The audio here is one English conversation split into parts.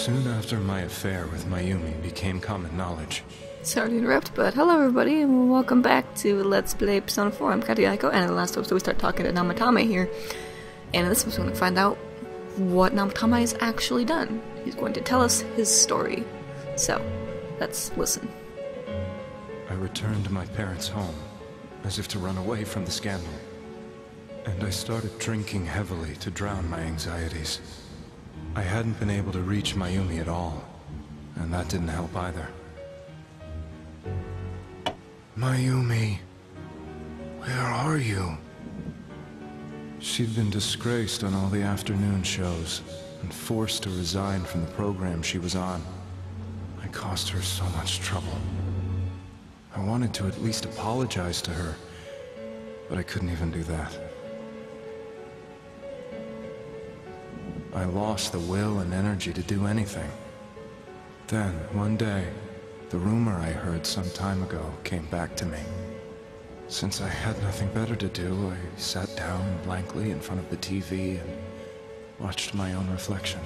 Soon after my affair with Mayumi became common knowledge. Sorry to interrupt, but hello everybody, and welcome back to Let's Play Persona 4. I'm Kataiko, and in the last episode we start talking to Namatame here. And in this episode we're going to find out what Namatame has actually done. He's going to tell us his story. So, let's listen. I returned to my parents' home, as if to run away from the scandal. And I started drinking heavily to drown my anxieties. I hadn't been able to reach Mayumi at all, and that didn't help either. Mayumi, where are you? She'd been disgraced on all the afternoon shows, and forced to resign from the program she was on. I caused her so much trouble. I wanted to at least apologize to her, but I couldn't even do that. I lost the will and energy to do anything. Then, one day, the rumor I heard some time ago came back to me. Since I had nothing better to do, I sat down blankly in front of the TV and watched my own reflection.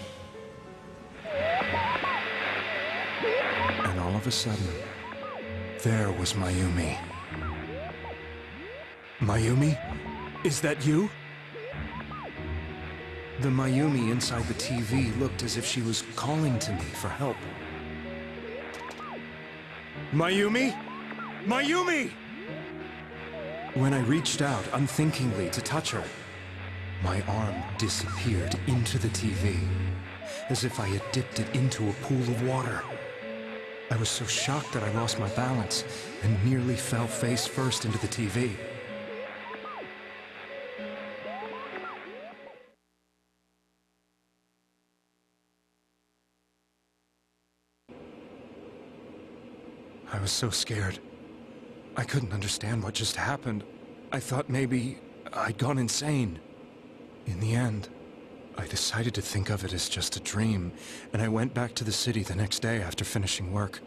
And all of a sudden, there was Mayumi. Mayumi? Is that you? The Mayumi inside the TV looked as if she was calling to me for help. Mayumi? Mayumi! When I reached out unthinkingly to touch her, my arm disappeared into the TV, as if I had dipped it into a pool of water. I was so shocked that I lost my balance and nearly fell face first into the TV. I was so scared. I couldn't understand what just happened. I thought maybe I'd gone insane. In the end, I decided to think of it as just a dream, and I went back to the city the next day after finishing work.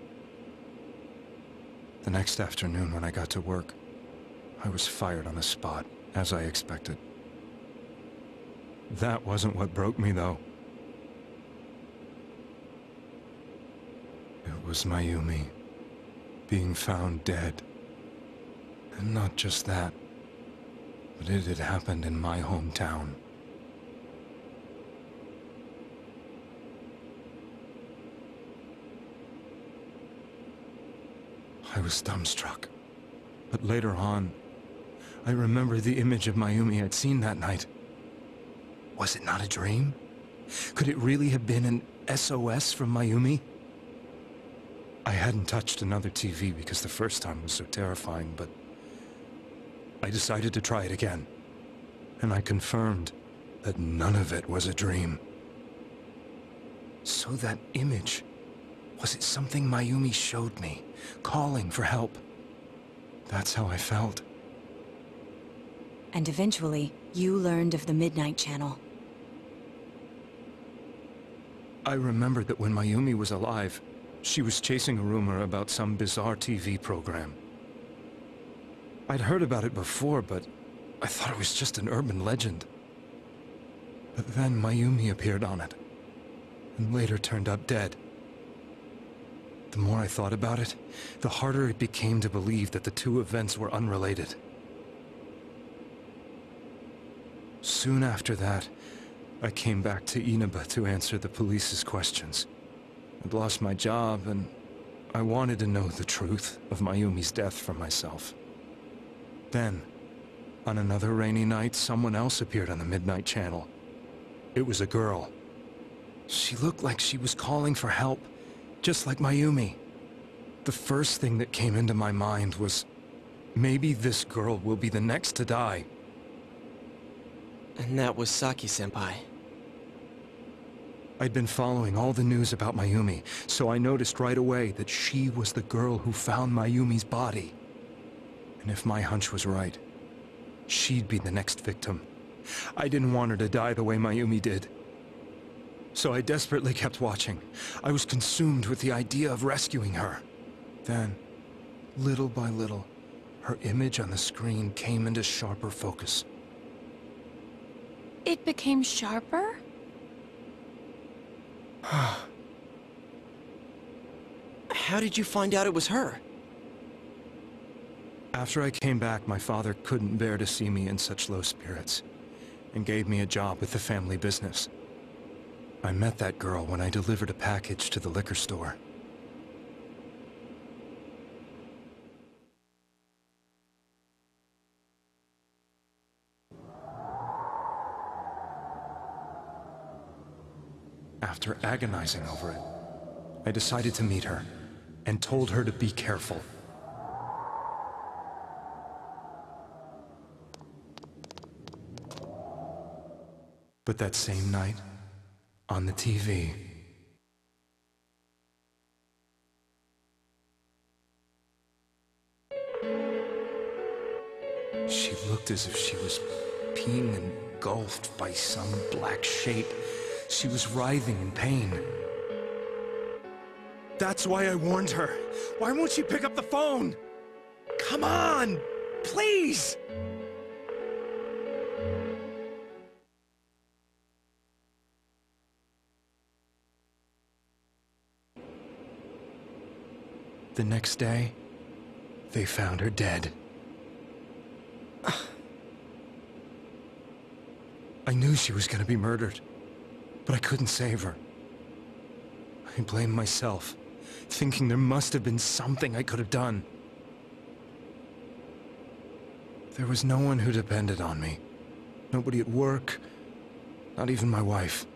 The next afternoon when I got to work, I was fired on the spot, as I expected. That wasn't what broke me, though. It was Mayumi being found dead. And not just that, but it had happened in my hometown. I was dumbstruck. But later on, I remembered the image of Mayumi I'd seen that night. Was it not a dream? Could it really have been an SOS from Mayumi? I hadn't touched another TV because the first time was so terrifying, but I decided to try it again. And I confirmed that none of it was a dream. So that image, was it something Mayumi showed me, calling for help? That's how I felt. And eventually, you learned of the Midnight Channel. I remembered that when Mayumi was alive, she was chasing a rumor about some bizarre TV program. I'd heard about it before, but I thought it was just an urban legend. But then Mayumi appeared on it, and later turned up dead. The more I thought about it, the harder it became to believe that the two events were unrelated. Soon after that, I came back to Inaba to answer the police's questions. I'd lost my job, and I wanted to know the truth of Mayumi's death for myself. Then, on another rainy night, someone else appeared on the Midnight Channel. It was a girl. She looked like she was calling for help, just like Mayumi. The first thing that came into my mind was, maybe this girl will be the next to die. And that was Saki-senpai. I'd been following all the news about Mayumi, so I noticed right away that she was the girl who found Mayumi's body. And if my hunch was right, she'd be the next victim. I didn't want her to die the way Mayumi did. So I desperately kept watching. I was consumed with the idea of rescuing her. Then, little by little, her image on the screen came into sharper focus. It became sharper? How did you find out it was her? After I came back, my father couldn't bear to see me in such low spirits, and gave me a job with the family business. I met that girl when I delivered a package to the liquor store. After agonizing over it, I decided to meet her, and told her to be careful. But that same night, on the TV, she looked as if she was being engulfed by some black shape. She was writhing in pain. That's why I warned her. Why won't she pick up the phone? Come on! Please! The next day, they found her dead. I knew she was gonna be murdered, but I couldn't save her. I blamed myself, thinking there must have been something I could have done. There was no one who depended on me. Nobody at work, not even my wife.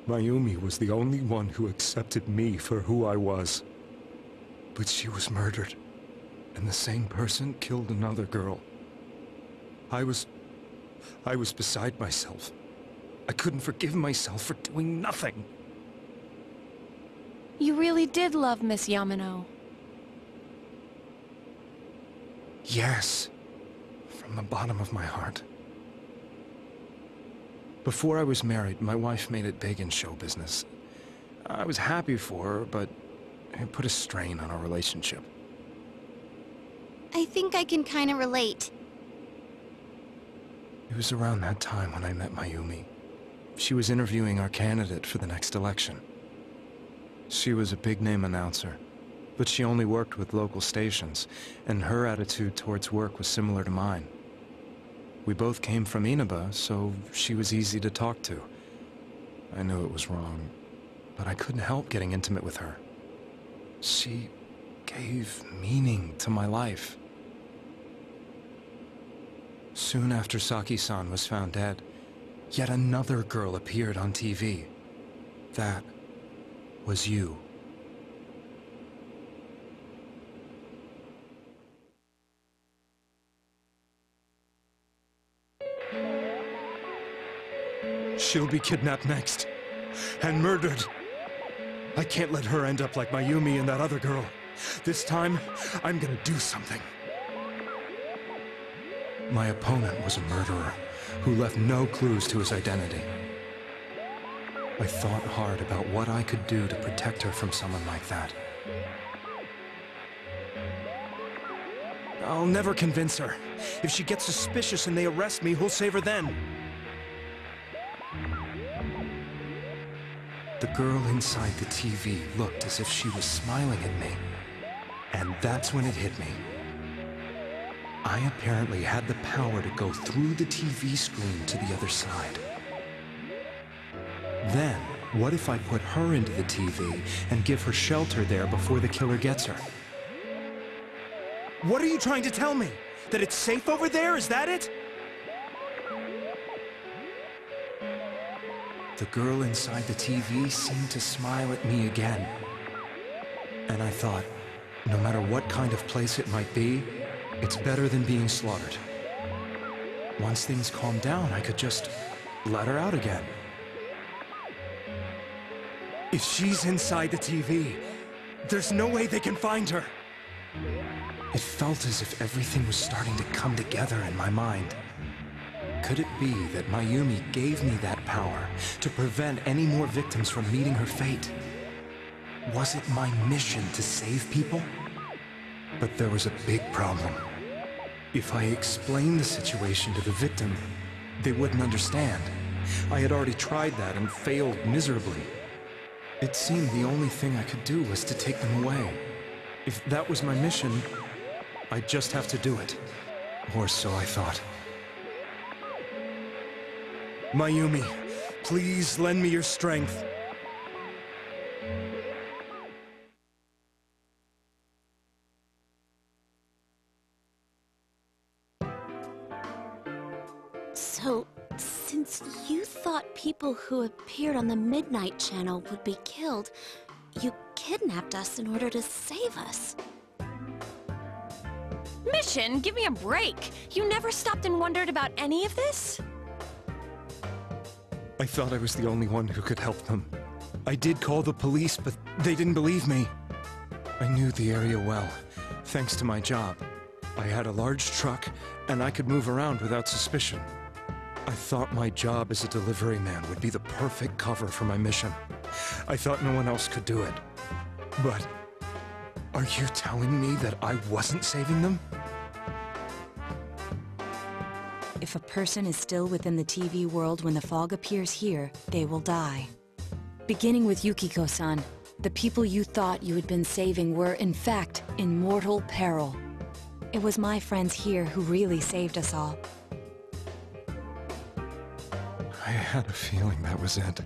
Mayumi was the only one who accepted me for who I was. But she was murdered, and the same person killed another girl. I was beside myself. I couldn't forgive myself for doing nothing. You really did love Miss Yamano. Yes, from the bottom of my heart. Before I was married, my wife made it big in show business. I was happy for her, but it put a strain on our relationship. I think I can kind of relate. It was around that time when I met Mayumi. She was interviewing our candidate for the next election. She was a big-name announcer, but she only worked with local stations, and her attitude towards work was similar to mine. We both came from Inaba, so she was easy to talk to. I knew it was wrong, but I couldn't help getting intimate with her. She gave meaning to my life. Soon after Saki-san was found dead, yet another girl appeared on TV. That was you. She'll be kidnapped next, and murdered. I can't let her end up like Mayumi and that other girl. This time, I'm gonna do something. My opponent was a murderer who left no clues to his identity. I thought hard about what I could do to protect her from someone like that. I'll never convince her. If she gets suspicious and they arrest me, who'll save her then? The girl inside the TV looked as if she was smiling at me. And that's when it hit me. I apparently had the power to go through the TV screen to the other side. Then, what if I put her into the TV and give her shelter there before the killer gets her? What are you trying to tell me? That it's safe over there? Is that it? The girl inside the TV seemed to smile at me again. And I thought, no matter what kind of place it might be, it's better than being slaughtered. Once things calmed down, I could just let her out again. If she's inside the TV, there's no way they can find her. It felt as if everything was starting to come together in my mind. Could it be that Mayumi gave me that power to prevent any more victims from meeting her fate? Was it my mission to save people? But there was a big problem. If I explained the situation to the victim, they wouldn't understand. I had already tried that and failed miserably. It seemed the only thing I could do was to take them away. If that was my mission, I'd just have to do it. Or so I thought. Mayumi, please lend me your strength. So, since you thought people who appeared on the Midnight Channel would be killed, you kidnapped us in order to save us. Mission, give me a break! You never stopped and wondered about any of this? I thought I was the only one who could help them. I did call the police, but they didn't believe me. I knew the area well, thanks to my job. I had a large truck, and I could move around without suspicion. I thought my job as a delivery man would be the perfect cover for my mission. I thought no one else could do it. But are you telling me that I wasn't saving them? If a person is still within the TV world when the fog appears here, they will die. Beginning with Yukiko-san, the people you thought you had been saving were, in fact, in mortal peril. It was my friends here who really saved us all. I had a feeling that was it.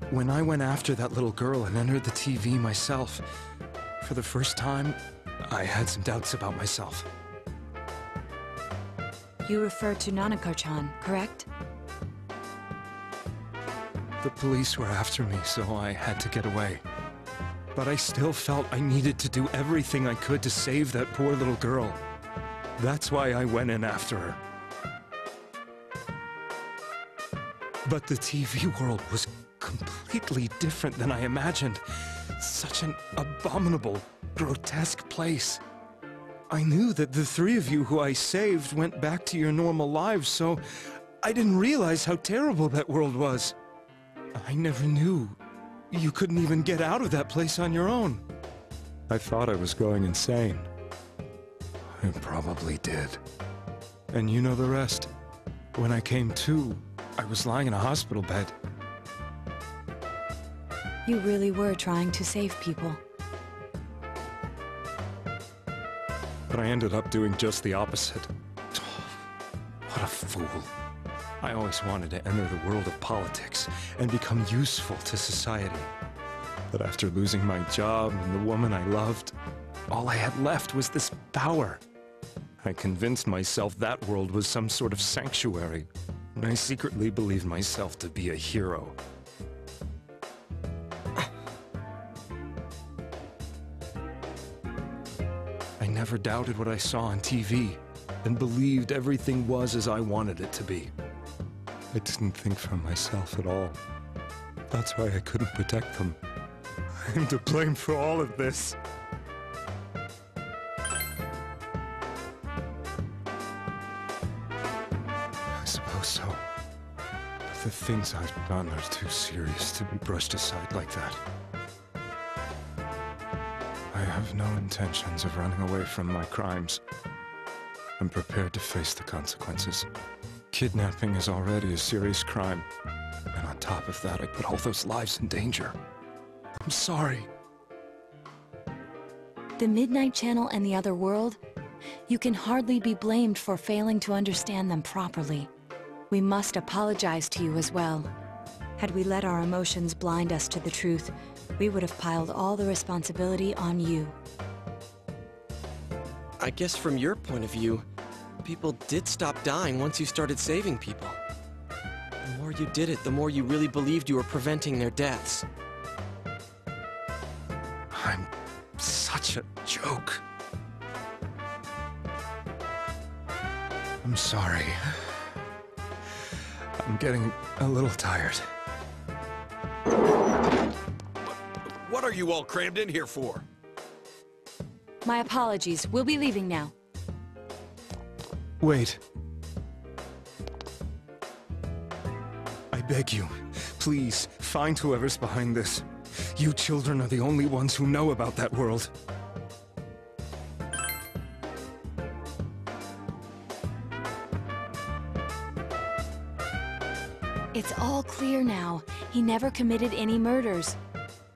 When I went after that little girl and entered the TV myself, for the first time, I had some doubts about myself. You refer to Nanako-chan, correct? The police were after me, so I had to get away. But I still felt I needed to do everything I could to save that poor little girl. That's why I went in after her. But the TV world was completely different than I imagined. Such an abominable, grotesque place. I knew that the three of you who I saved went back to your normal lives, so I didn't realize how terrible that world was. I never knew you couldn't even get out of that place on your own. I thought I was going insane. I probably did. And you know the rest. When I came to, I was lying in a hospital bed. You really were trying to save people. But I ended up doing just the opposite. What a fool. I always wanted to enter the world of politics and become useful to society. But after losing my job and the woman I loved, all I had left was this power. I convinced myself that world was some sort of sanctuary, and I secretly believed myself to be a hero. I never doubted what I saw on TV, and believed everything was as I wanted it to be. I didn't think for myself at all. That's why I couldn't protect them. I'm to blame for all of this. I suppose so. But the things I've done are too serious to be brushed aside like that. I have no intentions of running away from my crimes. I'm prepared to face the consequences. Kidnapping is already a serious crime. And on top of that, I put all those lives in danger. I'm sorry. The Midnight Channel and the other world? You can hardly be blamed for failing to understand them properly. We must apologize to you as well. Had we let our emotions blind us to the truth, we would have piled all the responsibility on you. I guess from your point of view, people did stop dying once you started saving people. The more you did it, the more you really believed you were preventing their deaths. I'm such a joke. I'm sorry. I'm getting a little tired. What are you all crammed in here for? My apologies. We'll be leaving now. Wait. I beg you, please, find whoever's behind this. You children are the only ones who know about that world. It's all clear now. He never committed any murders.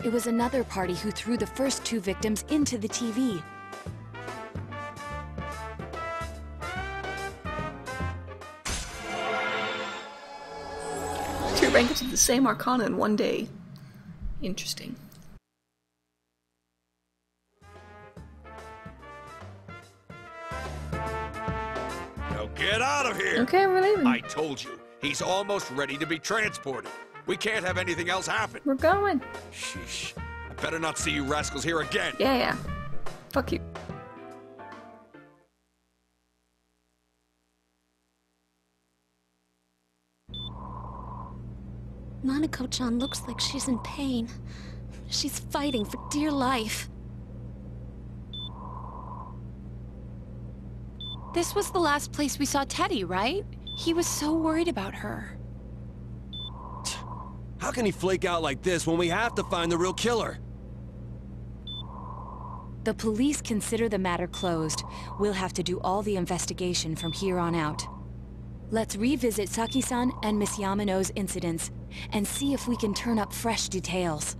It was another party who threw the first 2 victims into the TV. Two rankings of the same arcana in one day. Interesting. Now get out of here! Okay, we're leaving. I told you, he's almost ready to be transported. We can't have anything else happen. We're going. Sheesh. I better not see you rascals here again. Yeah. Fuck you. Nanako-chan looks like she's in pain. She's fighting for dear life. This was the last place we saw Teddy, right? He was so worried about her. How can he flake out like this when we have to find the real killer? The police consider the matter closed. We'll have to do all the investigation from here on out. Let's revisit Saki-san and Miss Yamano's incidents, and see if we can turn up fresh details.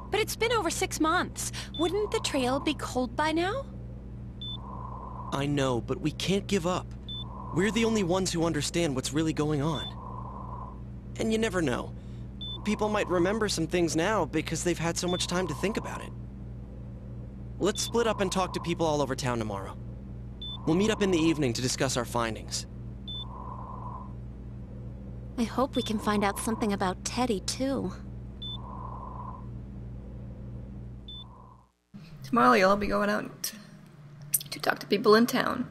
But it's been over 6 months. Wouldn't the trail be cold by now? I know, but we can't give up. We're the only ones who understand what's really going on. And you never know. People might remember some things now because they've had so much time to think about it. Let's split up and talk to people all over town tomorrow. We'll meet up in the evening to discuss our findings. I hope we can find out something about Teddy, too. Tomorrow you'll all be going out to talk to people in town.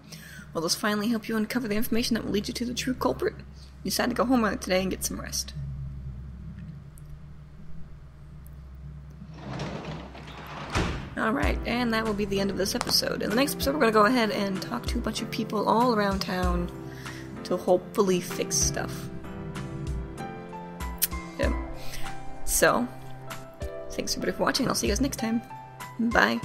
Will this finally help you uncover the information that will lead you to the true culprit? You decide to go home early today and get some rest. Alright, and that will be the end of this episode. In the next episode we're going to go ahead and talk to a bunch of people all around town to hopefully fix stuff. Yep. So, thanks everybody for watching, and I'll see you guys next time. Bye.